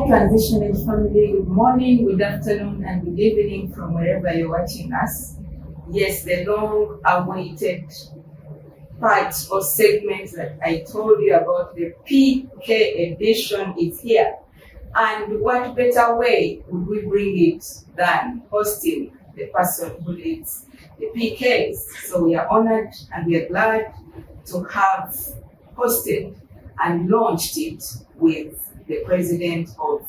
Transitioning family, good morning, good afternoon, and good evening from wherever you're watching us. Yes, the long-awaited part or segment that I told you about, the PK edition, is here. And what better way would we bring it than hosting the person who leads the PKs? So we are honored and we are glad to have hosted and launched it with the president of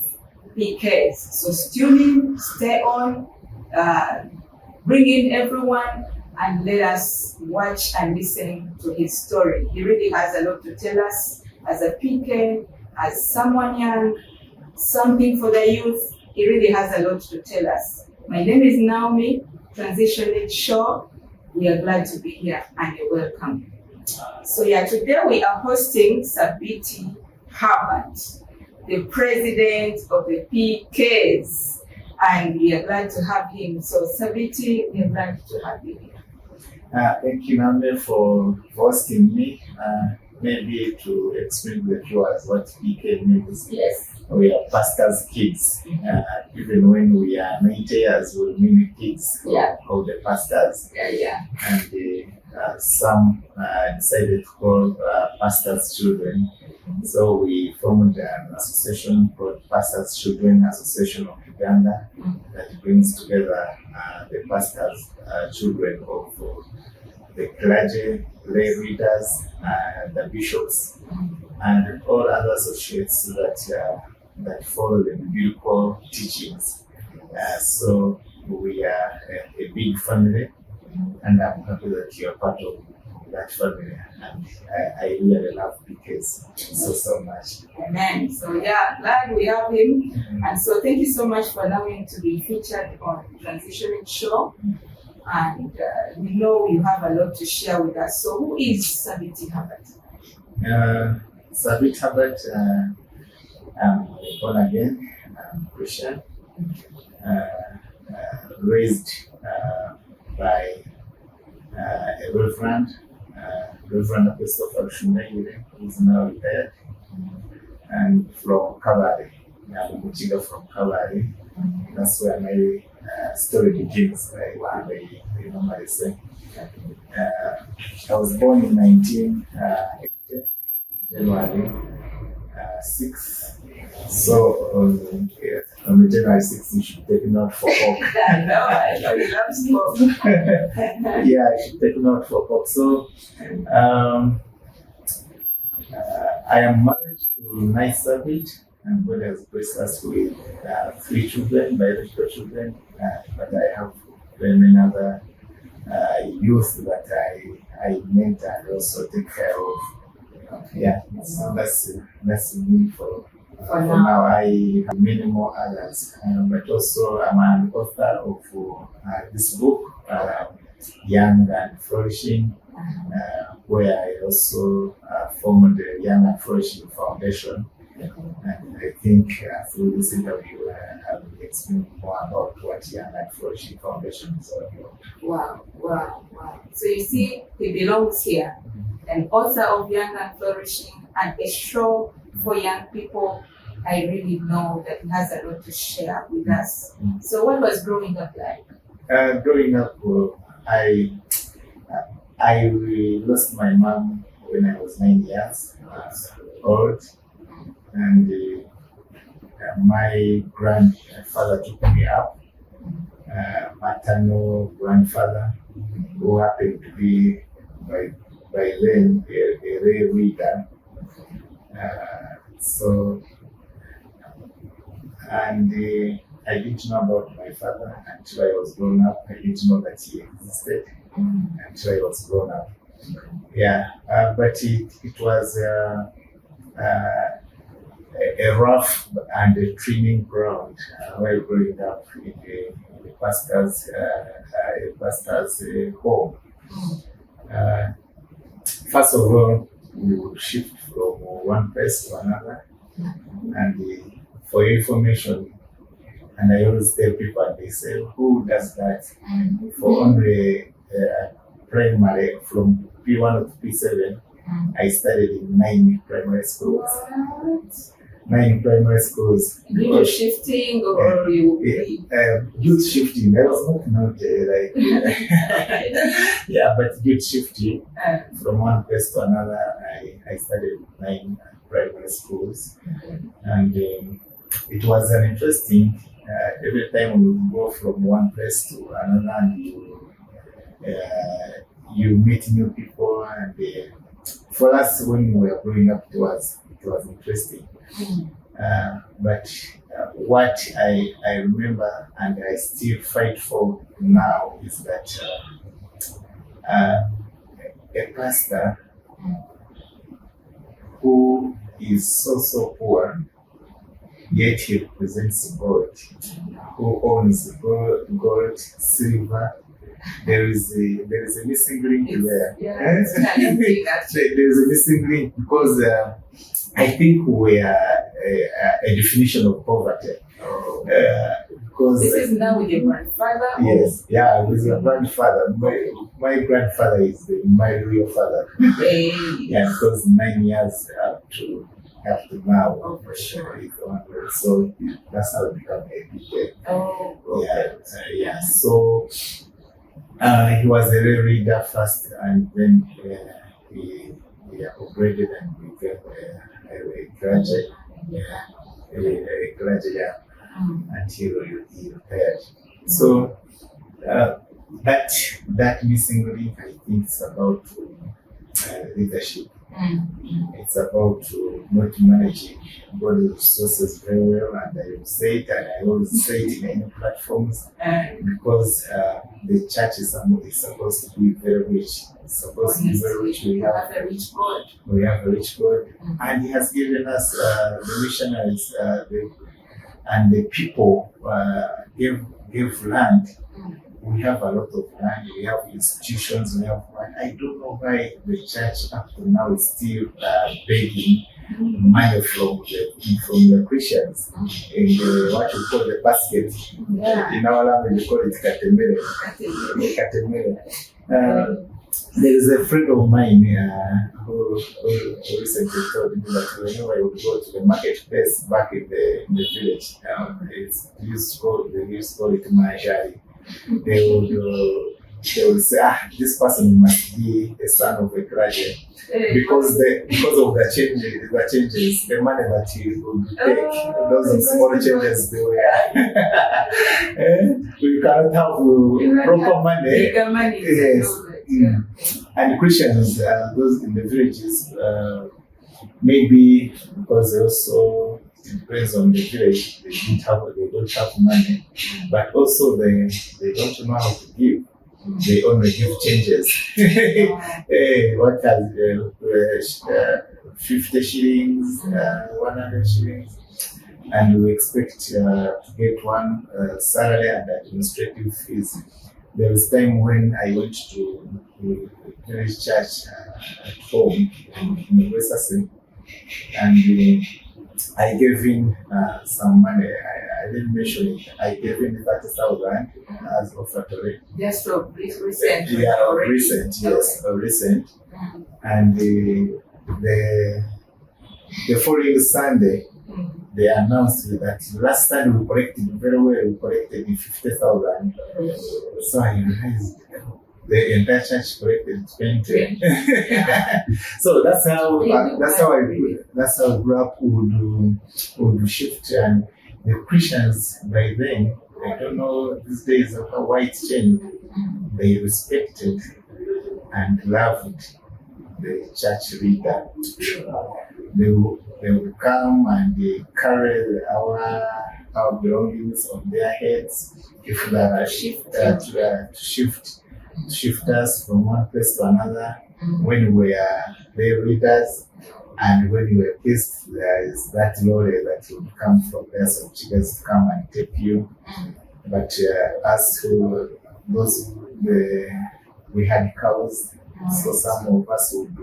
PKs. So tune in, stay on, bring in everyone, and let us watch and listen to his story. He really has a lot to tell us as a PK, as someone young, something for the youth. He really has a lot to tell us. My name is Naomi, Transitioning Show. We are glad to be here and you're welcome. So today we are hosting Sabiti Herbert, the president of the PKs, and we are glad to have him. So Sabiti, we are glad to have you here. Thank you, Naomi, for hosting me. Maybe to explain the viewers what PK means. Yes. We are pastors' kids. Even when we are 90 years, we'll mean kids of the pastors. And some decided to call pastors' children. So we formed an association called Pastors' Children Association of Uganda that brings together the pastors' children of the clergy, lay readers, the bishops, and all other associates that follow the biblical teachings. So we are a big family, and I'm happy that you're part of that family. And I really love PKs so much. Amen. So glad we have him. And so thank you so much for allowing to be featured on Transitioning Show. And we know you have a lot to share with us. So who is Sabiti Herbert? Sabiti Herbert, I'm born again, I'm Christian, raised by a Reverend Christopher Shumaire, who is now retired, and from Calvary. I'm Muchiga from Calvary. That's where my story begins, they normally say. I was born in 1980, January 6th. So on January 6th, you should take note for hope. I know you love smoke. I should take note for hope. So I am married to Nice Savage, and God has blessed us with 3 children, biological children, but I have very many other youth that I mentor and also take care of. So that's me for now. I have many more others, but also I'm an author of this book, Young and Flourishing, where I also formed the Young and Flourishing Foundation. And I think through this interview, I will explain more about what Young and Flourishing Foundation is all about. Wow. So you see, he belongs here, an author of Young and Flourishing and a show for young people. I really know that he has a lot to share with us. So what was growing up like? Growing up, I lost my mom when I was 9 years old. And my grandfather took me up, maternal grandfather, who happened to be by then a lay reader. I didn't know about my father until I was grown up. I didn't know that he existed until I was grown up. But it was a rough and a training ground while growing up in the pastor's home. First of all, we would shift from one place to another, and for your information, and I always tell people, and they say, who does that? For only primary, from P1 to P7, I studied in 9 primary schools. 9 primary schools. You shifting or you will be? Youth shifting. I was not like yeah, but youth shifting from one place to another. I studied 9 primary schools, and it was an interesting. Every time we would go from one place to another, and you meet new people, and for us when we were growing up, it was interesting. But what I remember and I still fight for now is that a pastor who is so poor, yet he represents God, who owns gold, silver. There is a missing link there. Yeah, there is a missing link because I think we are a definition of poverty. Because this is now with your grandfather? Yes, yeah, with your grandfather. My grandfather is my real father. Hey. Yeah, because 9 years up to now. Oh, for sure. So that's how it became a big. Oh, okay. Yeah. So he was a reader first, and then he upgraded and became a graduate. A graduate until he retired. So that missing link, I think, is about leadership. It's about not managing body resources very well, and I will say it, and I always say it in any platforms, because the church is supposed to be very rich. It's supposed to be very rich. We have a rich God. We have a rich God, and He has given us the missionaries and the people give land. We have a lot of land, we have institutions, we have one. I don't know why the church up to now is still begging money from the Christians in what we call the basket. Yeah. In our language, we call it katemere. There is a friend of mine who recently told me that whenever I would go to the marketplace back in the village, they used to call it Mahashari. They would say, this person must be a son of a graduate, because of the changes, the money that he would take, those small changes they were. We cannot have proper money. Yes. And Christians, those in the villages, maybe because they also, it depends on the village, they don't have money, but also they don't know how to give. They only give changes. What has 50 shillings, 100 shillings, and we expect to get one salary and administrative fees. There was time when I went to village church at home in Western, and I gave him some money. I didn't mention it. I gave him 30,000 as offertory. Just for recent. Yeah, recent. Yes, recent. And the following Sunday, they announced that last time we collected very well. We collected 50,000. So I realized the entire church collected 20. So that's how I grew up. Would shift, and the Christians by then, I don't know these days of how it changed. They respected and loved the church leader. They would come and they carry our belongings on their heads if they are to shift us from one place to another. When we are their leaders, and when you were pissed, there is that lorry that would come from there, so chickens to come and take you. But we had cows, so some of us would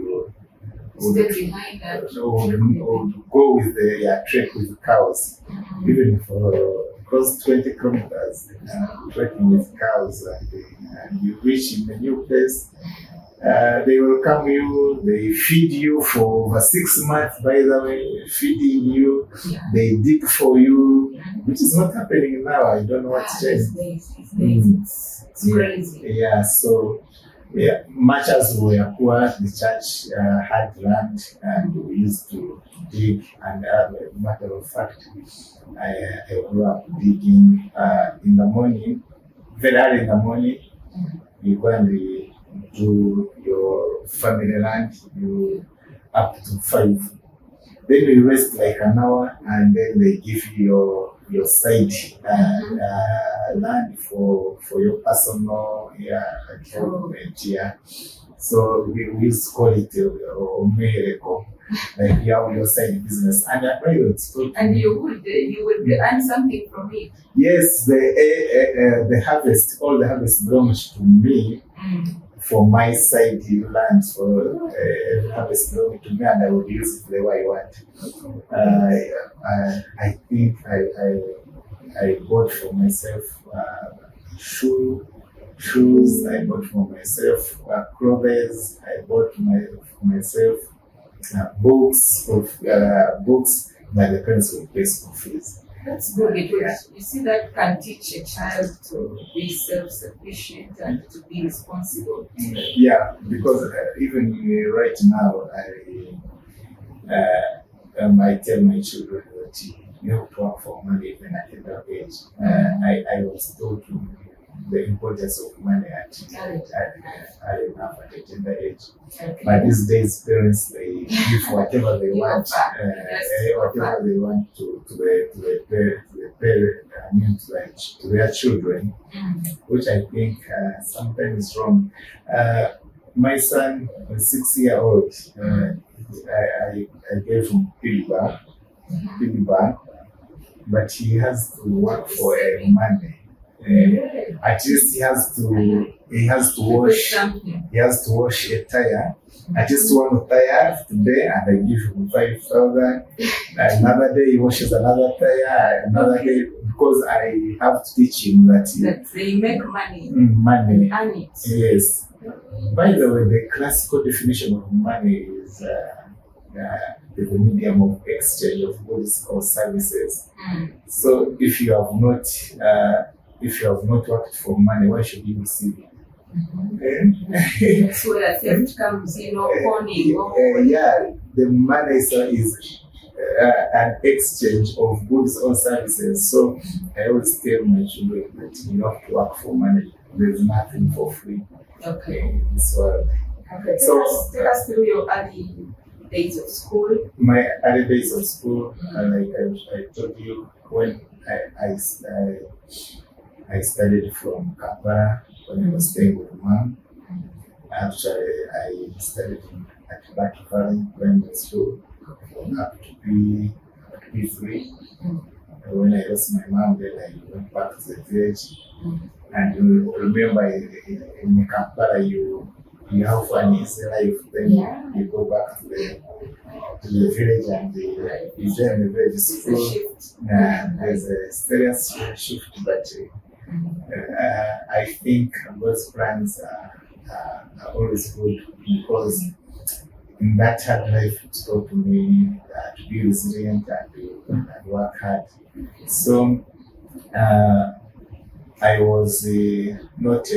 stay behind them. Would go with the trek with the cows, even for close 20 kilometers, trekking with cows, and you reach in a new place. They welcome you, they feed you for over 6 months, by the way, feeding you, they dig for you, which is not happening now. I don't know what's changed. It's crazy. Yeah, so much as we were poor, the church had land and we used to dig. And matter of fact, I grew up digging in the morning, very early in the morning. You go and do your family land, you up to 5. Then you rest like an hour, and then they give you your side land for your personal development. So we used to call it omehereko, like you have your side business. And you would earn something from it. Yes, the harvest, all the harvest belongs to me. For my side land, for harvest belonging to me, and I would use it the way I want. I think I bought for myself shoes. I bought for myself clothes. I bought for myself books that the parents would pay school fees. That's good because you see that can teach a child to be self-sufficient and to be responsible. Yeah, because even right now, I tell my children that you have to work for money even at a young age. I was taught the importance of money at a tender age. Okay. But these days, parents, they give whatever they want, whatever they want to their children, which I think sometimes is wrong. My son was 6-year-old. I gave him piggy bank, but he has to work for money. At least he has to wash a tire. I just want a tire today, and I give him 5,000. Another day he washes another tire. Another day, because I have to teach him that they make money. Money. Earn it. Yes. By the way, the classical definition of money is the medium of exchange of goods or services. So if you have not worked for money, why should you receive it? That's where theft comes in, or pawning. Yeah, the money is an exchange of goods or services. So I always tell my children that you have to work for money. There's nothing for free. Okay. In this world. Okay. So take us through your early days of school. My early days of school, like I told you, when I studied from Kampala when I was staying with mom. Actually, I studied at Lucky Valley Primary School up to P3. When I lost my mom, then I went back to the village. And you remember in Kampala, you have fun in life. Then you go back to the village and you join the village school. There's a serious shift, but I think those plans are always good, because in that hard life it taught me to be resilient and work hard. So I was not a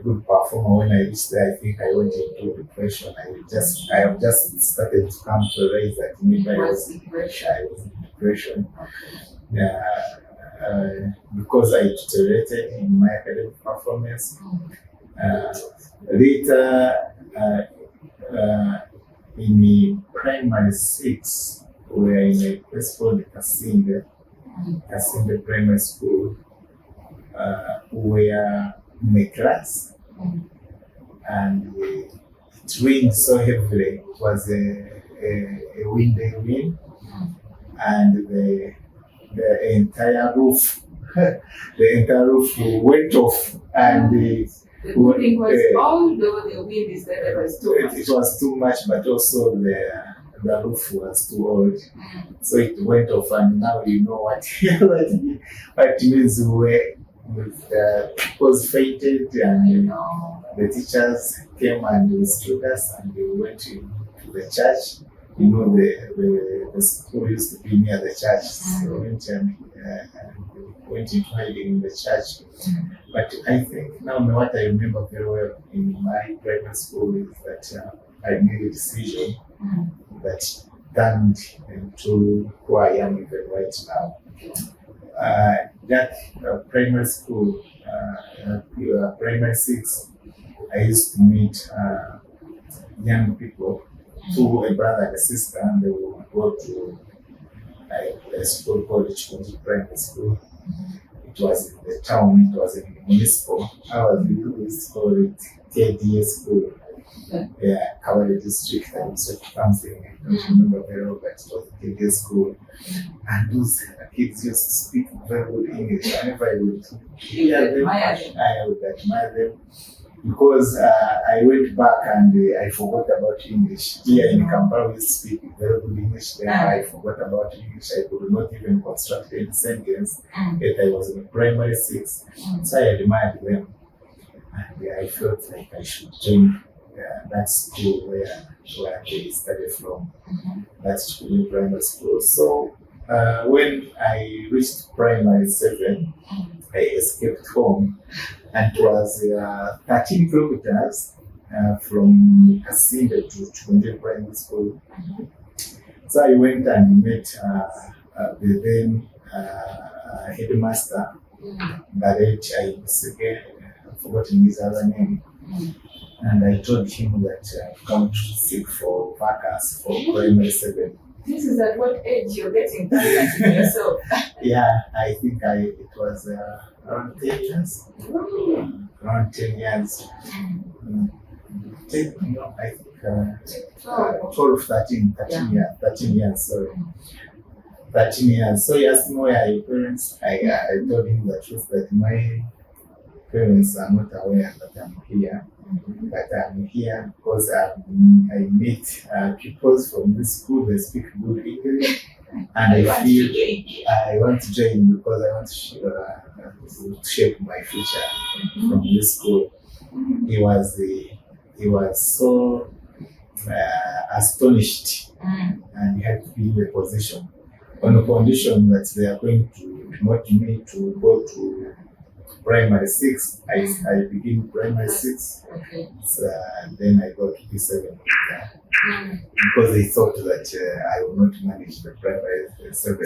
good performer when I reached there. I think I went into depression. I have just started to come to realize that maybe I was in depression. Because I deteriorated in my academic performance. Later, in the primary 6, we were in a place called Kasinde Primary School. We were in a class, and it rained so heavily. It was a windy wind, and the entire roof went off, and the building was, although the wind is there, it was too much, but also the roof was too old, so it went off. And now you know what what means. With was fainted, and the teachers came and instructed us, and we went to the church. You know, the school used to be near the church, so we went and went into hiding in the church. But I think now what I remember very well in my primary school is that I made a decision that turned into who I am even right now. That primary school, primary 6, I used to meet young people, a brother and a sister, and they would go to a school called Chikonji Primary School. It was in the town, it was in the municipal. We used to call it KDA School. Yeah, Kawale district, and so it comes in. I don't remember very well, but it was KDA School. And those kids used to speak very good English. Whenever I would hear them, I would admire them. Because I went back and I forgot about English. Here in Kampala, we speak very good English. Then I forgot about English. I could not even construct any sentence. Yet I was in primary 6. So I admired them. And I felt like I should join that school where they studied from. That's primary school. So when I reached primary 7, I escaped home, and it was 13 kilometers from Kasimbe to Chikonji Primary School. So I went and met the then headmaster, Barret, I've forgotten his other name, and I told him that I've come to seek for workers for primary 7. This is at what age you're getting pregnant in yourself? Yeah, I think it was around 10 years. Around 10 years. 10, no, I think 12, 13 years, sorry. 13 years. So he asked me where are your parents. I told him the truth that my parents are not aware that I'm here. But I'm here because I meet people from this school, they speak good English, and I feel I want to join because I want to shape my future from this school. He was so astonished, and he had to give a position on the condition that they are going to promote me to go to primary 6. I begin primary 6, so, and then I go to P7 because they thought that I will not manage the primary 7.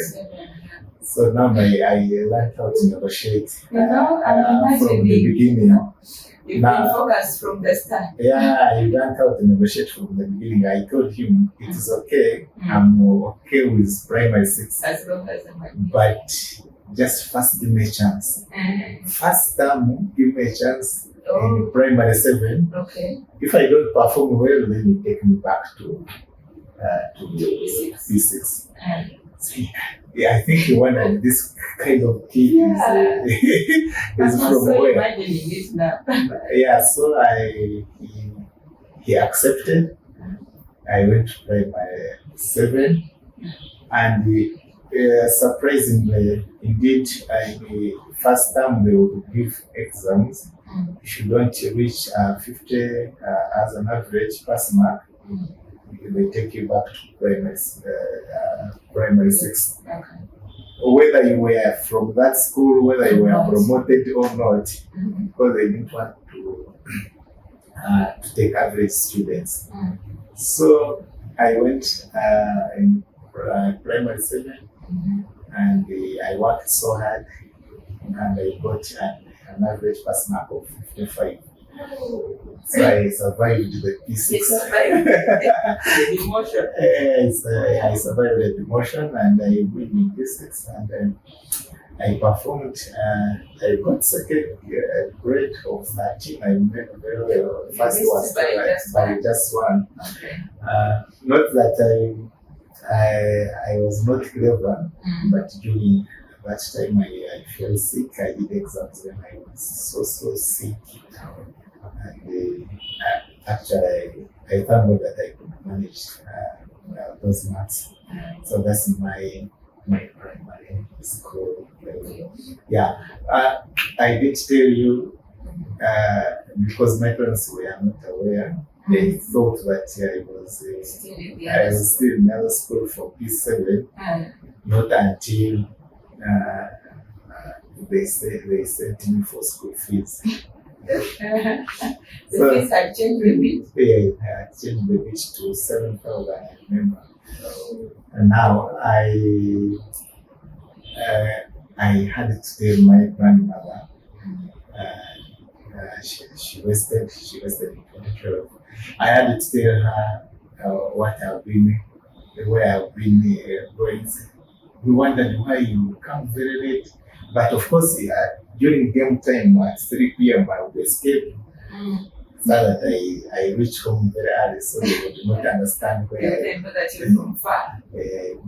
So now I learned how to negotiate from the beginning. You've been focused from the start. Yeah, I learned how to negotiate from the beginning. I told him it is okay. I'm okay with primary 6, as long as but just first give me a chance. First term, give me a chance in primary 7. Okay. If I don't perform well, then you take me back to P6. Yeah, I think he wanted this kind of kid. Yeah. Is from so where? Imagining it now. Yeah, so he accepted. I went to primary 7, and surprisingly, indeed, the first time they would give exams. If you don't reach 50 as an average pass mark, they take you back to primary 6. Okay. Whether you were from that school, whether you were promoted or not, because they didn't want to take average students. So I went in primary 7, and I worked so hard, and I got an average pass mark of 55. So I survived the P6. You survived the demotion. I survived the demotion, and I went in P6, and I performed. I got second grade of 13. I remember very well. First was by just one. Okay. Not that I was not clever, but during that time I felt sick. I did exams when I was so sick. And actually, I found out that I could manage those maths. So that's my primary school level. Yeah, I did tell you because my parents were not aware. They thought that I was still in other school for P7, not until they sent me for school fees. The fees had changed a bit. Yeah, I had changed a bit to 7,000, I remember. And now I had to tell my grandmother. She rested in 2012. I had to tell her what I've been, where I've been going. We wondered why you come very late. But of course, during game time at 3 p.m. I would escape. So that I reach home very early, so they would not understand where They know that you're from far.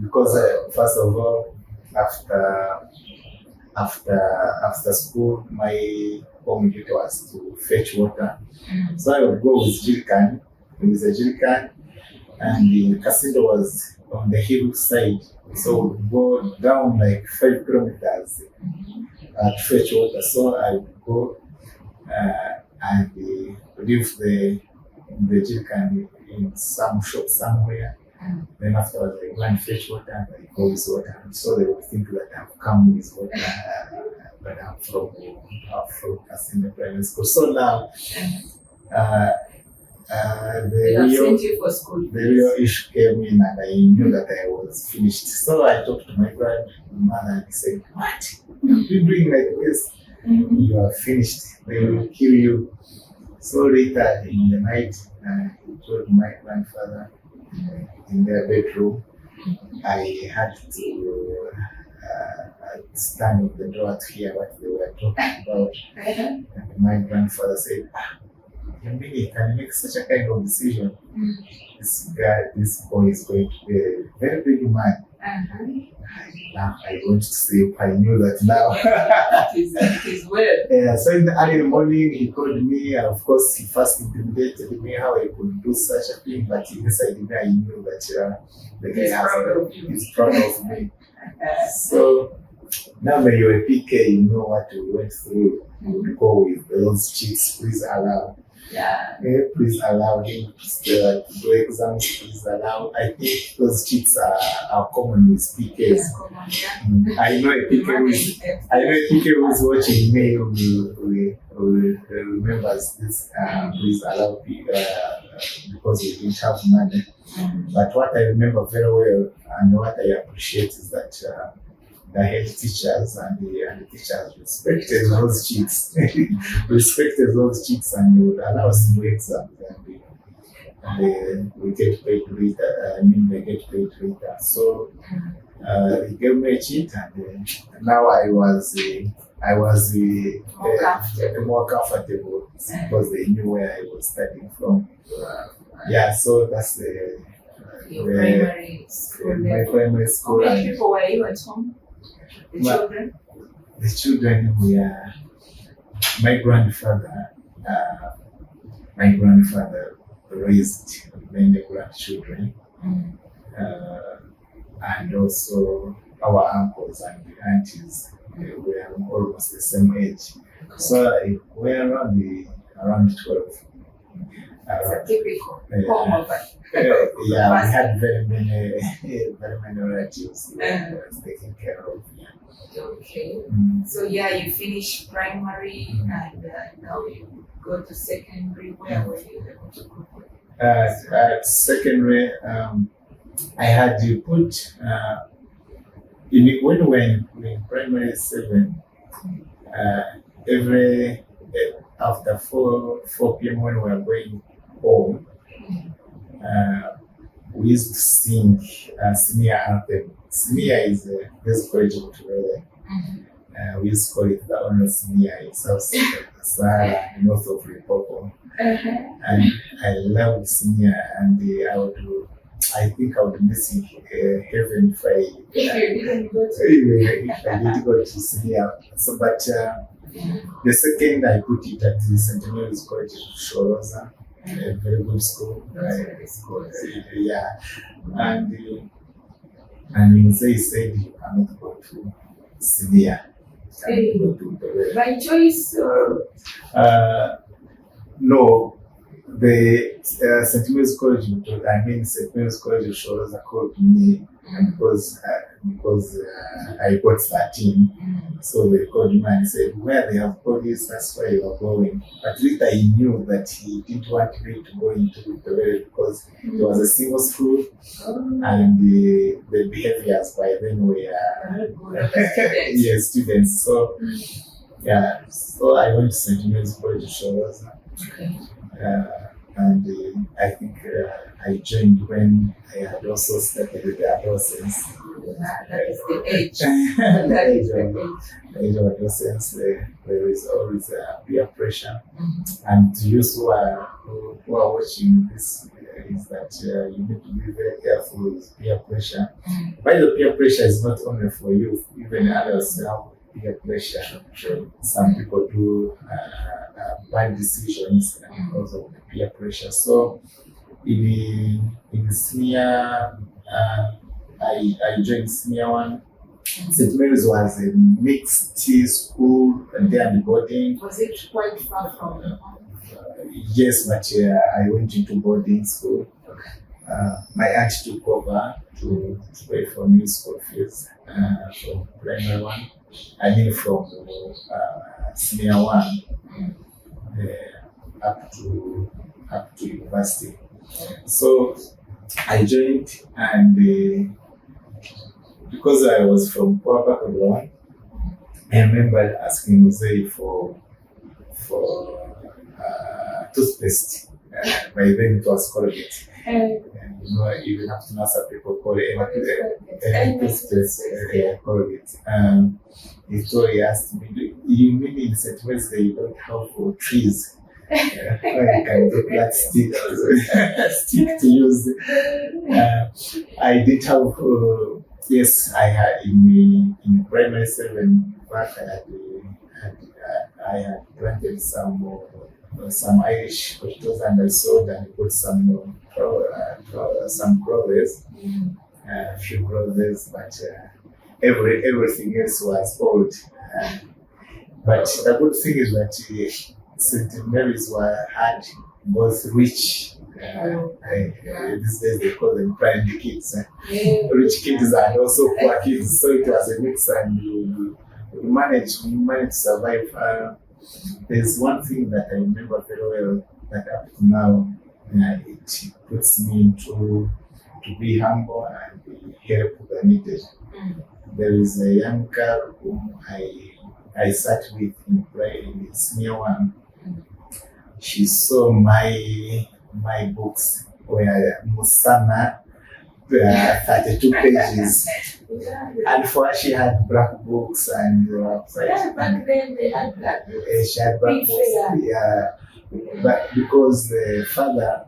because first of all, after school, my home duty was to fetch water. So I would go with a jerrycan, and the casino was on the hillside. So we would go down like 5 kilometers to fetch water. So I would go and leave the jerrycan in some shop somewhere. Then afterwards I go and fetch water and I go with water. So they would think that I've come with water, but I'm from Casino Primary School. So now They have sent you for school. the real issue came in, and I knew that I was finished. So I talked to my grandmother and said, "What? You've been doing like this? You are finished. They will kill you." So later in the night, he told my grandfather in their bedroom. I had to stand on the door to hear what they were talking about. And my grandfather said, "You can make such a kind of decision. This boy is going to be a very big man." Now I went to sleep. I knew that now. It is well. So in the early morning, he called me. Of course, he first intimidated me how I could do such a thing, but inside me, I knew that the guy is proud of me. So now when you're a PK, you know what we went through. We would go with those chicks, please allow. Please allow him to do exams, please allow. I think those chicks are common with PKs. I know a PK who is watching me who remembers this. Please allow because we didn't have money. But what I remember very well and what I appreciate is that the head teachers and the teachers respected those chicks, and they would allow us to do exams, and we get paid later. They get paid later. So he gave me a cheat, and now I was more comfortable because they knew where I was studying from. So that's my primary school. How many people were you at home? The children? The children were my grandfather raised many grandchildren, and also our uncles and aunties were almost the same age. So we're around 12. It's a typical home of we had very many relatives taken care of. Okay. So you finish primary and now you go to secondary. Where were you able to go? At secondary, I had to put when we were in primary 7. Every after 4 p.m. when we were going home, we used to sing senior anthem. Senior is a basic college of Turele. We used to call it the honor senior in South Sahara, north of Limpopo. And I loved senior, and I think I would miss heaven if I didn't go to senior. So, but the second I put it at the St. Mary's College of Shoroza, a very good school. And they said you cannot go to senior. By choice or? No, the St. Mary's College, St. Mary's College of Shores called me because I got 13. So they called me and said, where they have called you, that's where you are going. At least I knew that he didn't want me to go into the way because it was a single school and the behaviors by then were students. So yeah, so I went to St. Mary's College of Shores. And I think I joined when I had also started with the adolescence. That is the age. That is the age of adolescence. There is always peer pressure. And to you who are watching this, is that you need to be very careful with peer pressure. But the peer pressure is not only for you, even others have peer pressure. Some people do bad decisions because of the peer pressure. So in senior, I joined senior one. St. Mary's was a mixed school and then boarding. Was it quite far from? Yes, but I went into boarding school. My aunt took over to pay for me school fees from primary one. I mean from senior one up to university. So I joined, and because I was from poor background, I remember asking Jose for toothpaste. By then it was Colgate. And you even have to know some people call it toothpaste Colgate. He asked me, you mean in St. Mary's they don't have trees? I can get that stick to use. I did have, yes, I had in primary 7 back, I had planted some Irish potatoes and I sowed and put some clothes, a few clothes, but everything else was old. But the good thing is that St. Mary's had both rich, these days they call them prime kids, rich kids and also poor kids. So it was a mix, and we managed to survive. There's one thing that I remember very well that up to now it puts me to be humble and help the needed. There is a young girl whom I sat with in senior one. She saw my books were Musana, 32 pages. And for her, she had black books and Back then they had that. she had black books. Yeah, but because the father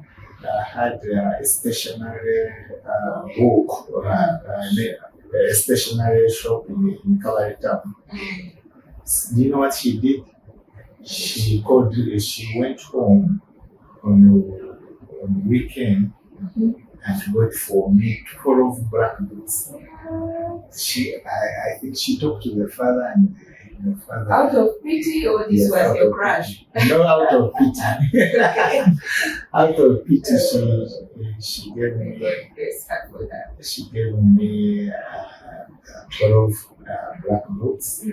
had a stationery book, a stationery shop in Calgary town. Do you know what she did? She went home on the weekend and got for me 12 black books. I think she talked to the father, and the father. Out of pity, or this was your crush? No, out of pity. Out of pity, she gave me. She gave me 12 black books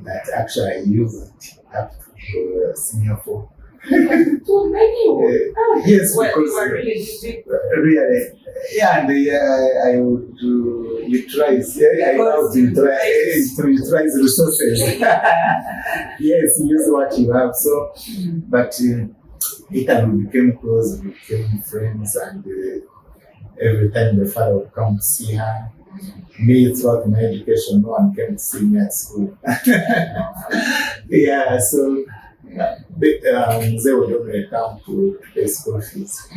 that actually I used up to senior 4. Too many? Yes, well, because you were really big. Really, yeah, and I would do utilize. Yeah, I love to utilize resources. Yes, use what you have. So, but later we became close, we became friends, and every time the father would come to see her. Me, throughout my education, no one came to see me at school. Yeah, so they would only come to pay school fees.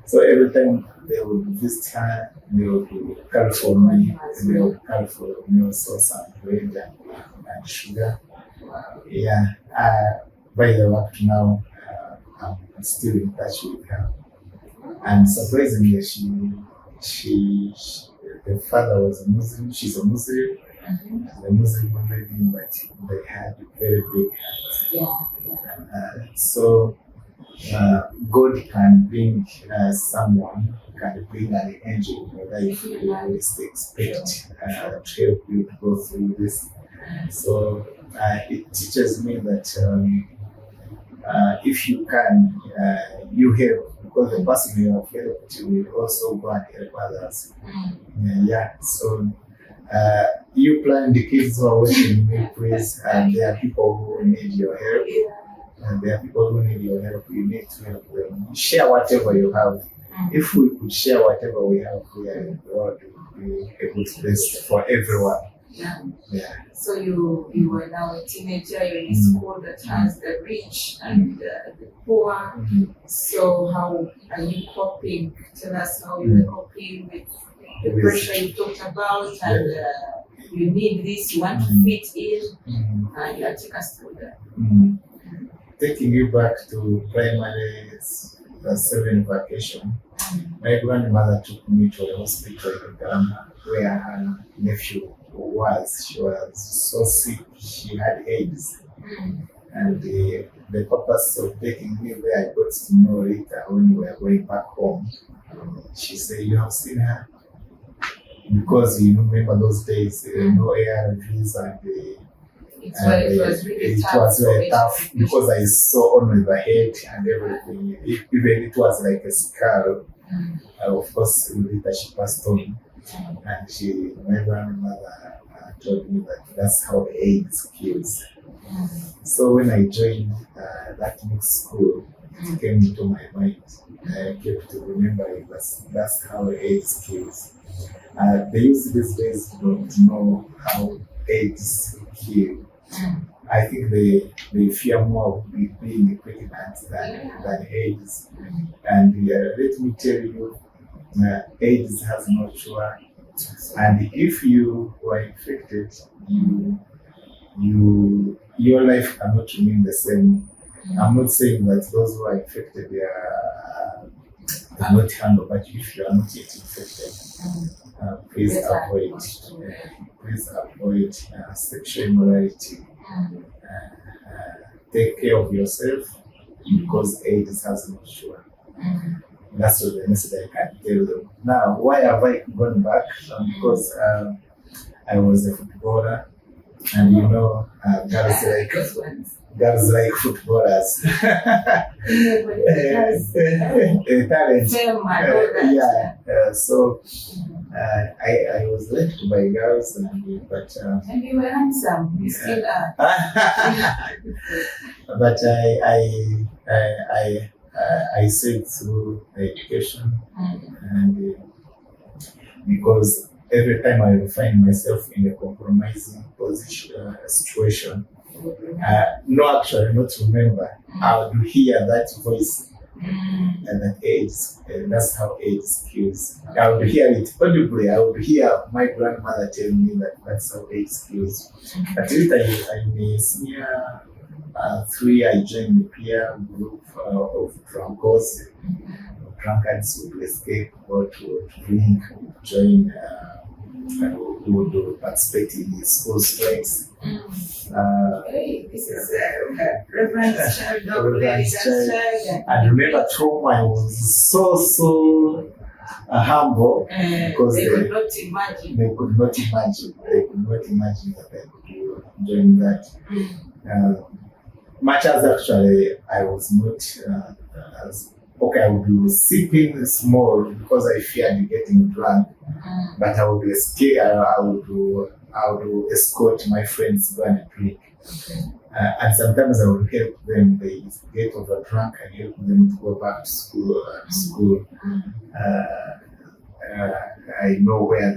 So every time they would visit her, they would carry for me, and they would carry for me also some bread and sugar. Yeah, by the way, up to now, I'm still in touch with her. And surprisingly, the father was a Muslim, she's a Muslim. The Muslim lady, but they had very big hearts. Yeah. So God can bring someone, can bring an angel in your life you least expect to help you to go through this. So it teaches me that if you can, you help, because the person you have helped will also go and help others. So you plan the kids who are watching me, please, and there are people who need your help. And there are people who need your help. You need to help them. Share whatever you have. If we could share whatever we have here, the world would be a good place for everyone. So you are now a teenager, you're in a school that has the rich and the poor. So how are you coping? Tell us how you are coping with the pressure you talked about, and you need this, you want to fit in, and you take us through that. Taking you back to primary 7 vacation, my grandmother took me to a hospital in Ghana where her nephew was. She was so sick, she had AIDS. And the purpose of taking me there, I got to know later when we were going back home. She said, "You have seen her?" Because you remember those days, no ARVs, and it was very tough because I saw only the head and everything. Even it was like a scar. Of course, later she passed on, and my grandmother told me that that's how AIDS kills. So when I joined that mixed school, it came into my mind. I kept remembering that's how AIDS kills. The youth these days don't know how AIDS kills. I think they fear more of being pregnant than AIDS. And let me tell you, AIDS has no cure. And if you were infected, your life cannot remain the same. I'm not saying that those who are infected are not handled, but if you are not yet infected, please avoid sexual immorality. Take care of yourself, because AIDS has no cure. That's what the message I can tell them. Now, why have I gone back? Because I was a footballer, and girls like footballers. Talent. So I was left by girls, and you were handsome. You still are. But I said through education, and because every time I will find myself in a compromising situation, not remember, I would hear that voice and that AIDS, and that's how AIDS kills. I would hear it audibly. I would hear my grandmother tell me that that's how AIDS kills. But later, in the senior 3, I joined the peer group of drunkards. Drunkards would escape, go to drink, join, would participate in the school strikes. This is Reverend Child. And remember, trauma was so humble because they could not imagine. They could not imagine that I could join that. Much as actually I was not I would be sipping small because I feared getting drunk, but I would escape. I would escort my friends to go and drink. And sometimes I would help them. They get over drunk and help them to go back to school. I know where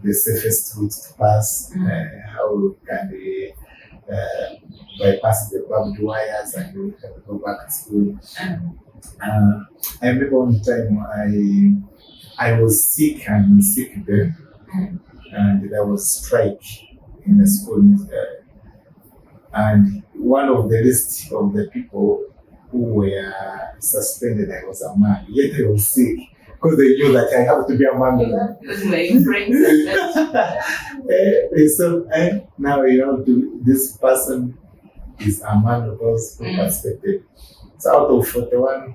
the safest route to pass. How can they bypass the barbed wires and we can go back to school. I remember one time I was sick and sick bed, and there was strike in the school, and one of the list of the people who were suspended, I was a man, yet I was sick because they knew that I have to be among them. So now this person is among those who participated. So out of 41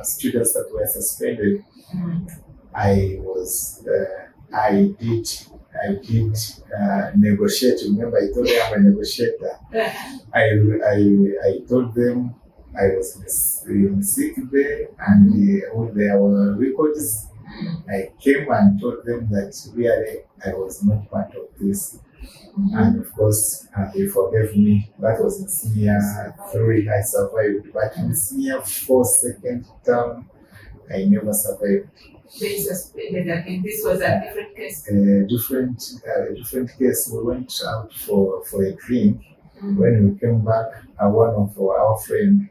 students that were suspended, I did negotiate. Remember, I told them I'm a negotiator. I told them I was in sick bay, and when there were records, I came and told them that really I was not part of this. And of course, they forgave me. That was in senior 3, I survived. But in senior 4, second term, I never survived. They suspended again. This was a different case. Different case. We went out for a drink. When we came back, one of our friends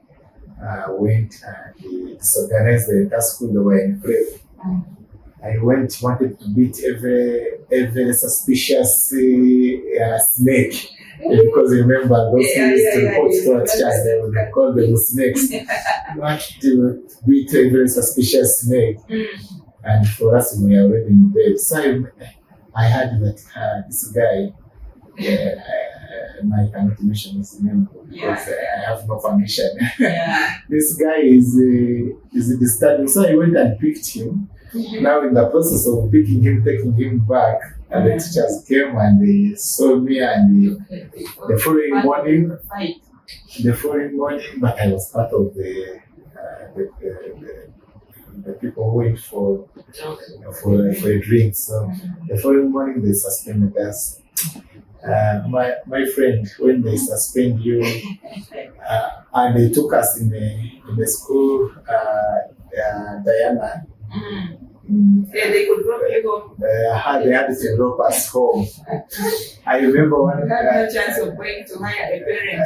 went and disorganized the entire school. They were in play. I wanted to beat every suspicious snake. Because remember, those who used to report to our teachers, they would call them snakes. I wanted to beat every suspicious snake. And for us, we were already in bed. So I heard that this guy, I cannot mention his name because I have no permission. This guy is disturbing. So I went and picked him. Now in the process of picking him, taking him back, and the teachers came and they saw me, and the following morning, but I was part of the people who went for a drink. So the following morning they suspended us. My friend, when they suspend you, and they took us in the school, Diana. They could drop you home. They had to drop us home. I remember one. You had no chance of going to hire a parent.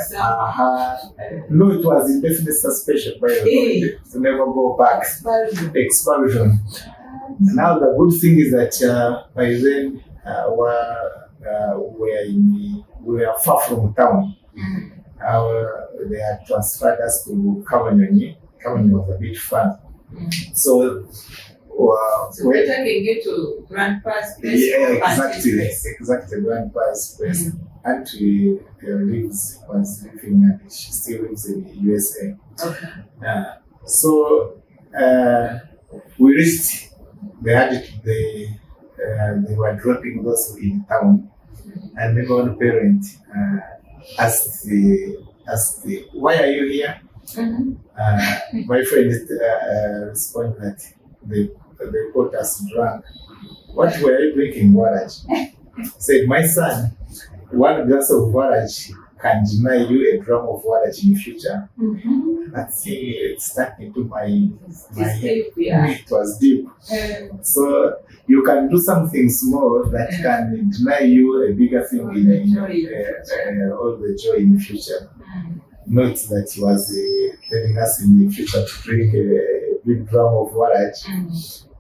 No, it was indefinite suspension, by the way, to never go back. Expulsion. Now the good thing is that by then we were far from town. They had transferred us to Kawanyonyi. Kawanyonyi was a bit far. So better can get to grandpa's place. Exactly, grandpa's place. Auntie was living, and she still lives in the USA. Okay. So we reached. They were dropping those in town, and then one parent asked why are you here? My friend responded that they caught us drunk. What were you drinking, Waraj? Said, my son, one glass of Waraj can deny you a drum of Waraj in the future. That thing, it stuck into my head. It was deep. So you can do something small that can deny you a bigger thing all the joy in the future. Not that he was telling us in the future to drink a big drum of Waraj,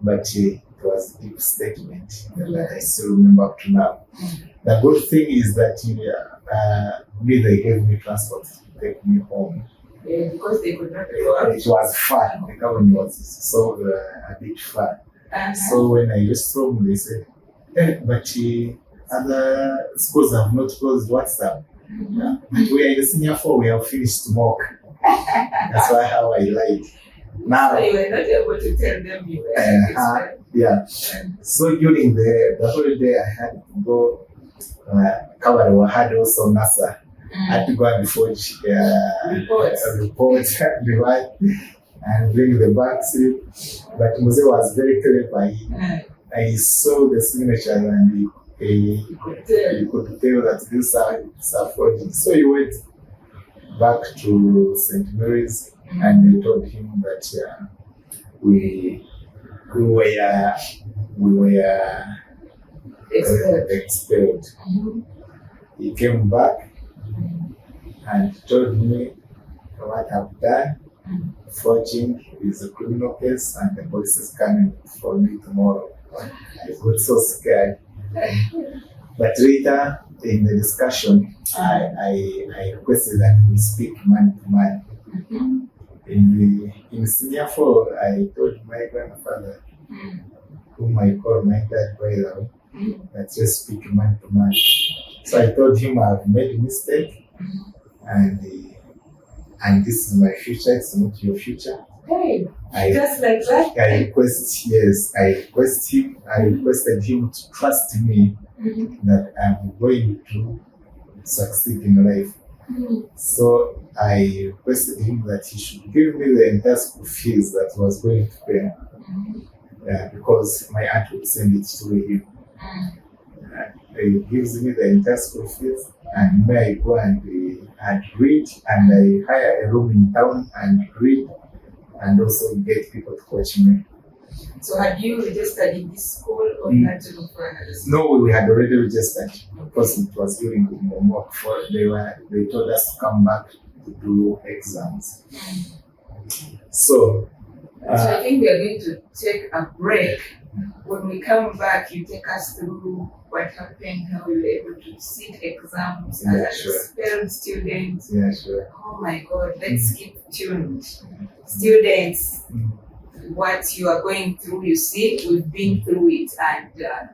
but it was a deep statement that I still remember up to now. The good thing is that they gave me transport to take me home. Because they could not go out. It was fun. The government was so a bit fun. So when I reached home, they said, but other schools have not closed WhatsApp. But we are in the senior 4, we have finished mock. That's how I lied. Now, so you were not able to tell them you were So during the holiday, I had to go cover. I had also NASA. I had to go and forge a report and bring the back slip. But Mose was very clever. I saw the signature and he could tell that these are forged. So he went back to St. Mary's and they told him that we were expelled. He came back and told me what I've done. Forging is a criminal case and the police is coming for me tomorrow. I got so scared. But later in the discussion, I requested that we speak man to man. In senior 4, I told my grandfather, whom I call my dad by the way, that just speak man to man. So I told him I've made a mistake and and this is my future, it's not your future. Hey, I just like that. I requested him to trust me that I'm going to succeed in life. So I requested him that he should give me the entire school fees that he was going to pay, because my aunt would send it through him. He gives me the entire school fees, and may I go and read, and I hire a room in town and read, and also get people to coach me. So had you registered in this school, or you had to look for another school? No, we had already registered because it was during the homework. They told us to come back to do exams. So I think we are going to take a break. When we come back, you take us through what happened, how we were able to sit exams as an expelled student. Yeah, sure. Oh my God, let's keep tuned. Students, what you are going through, you see, we've been through it, and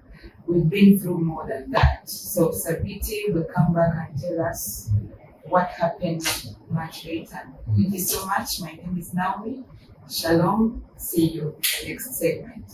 we've been through more than that. So Sabiti will come back and tell us what happened much later. Thank you so much. My name is Naomi. Shalom. See you in the next segment.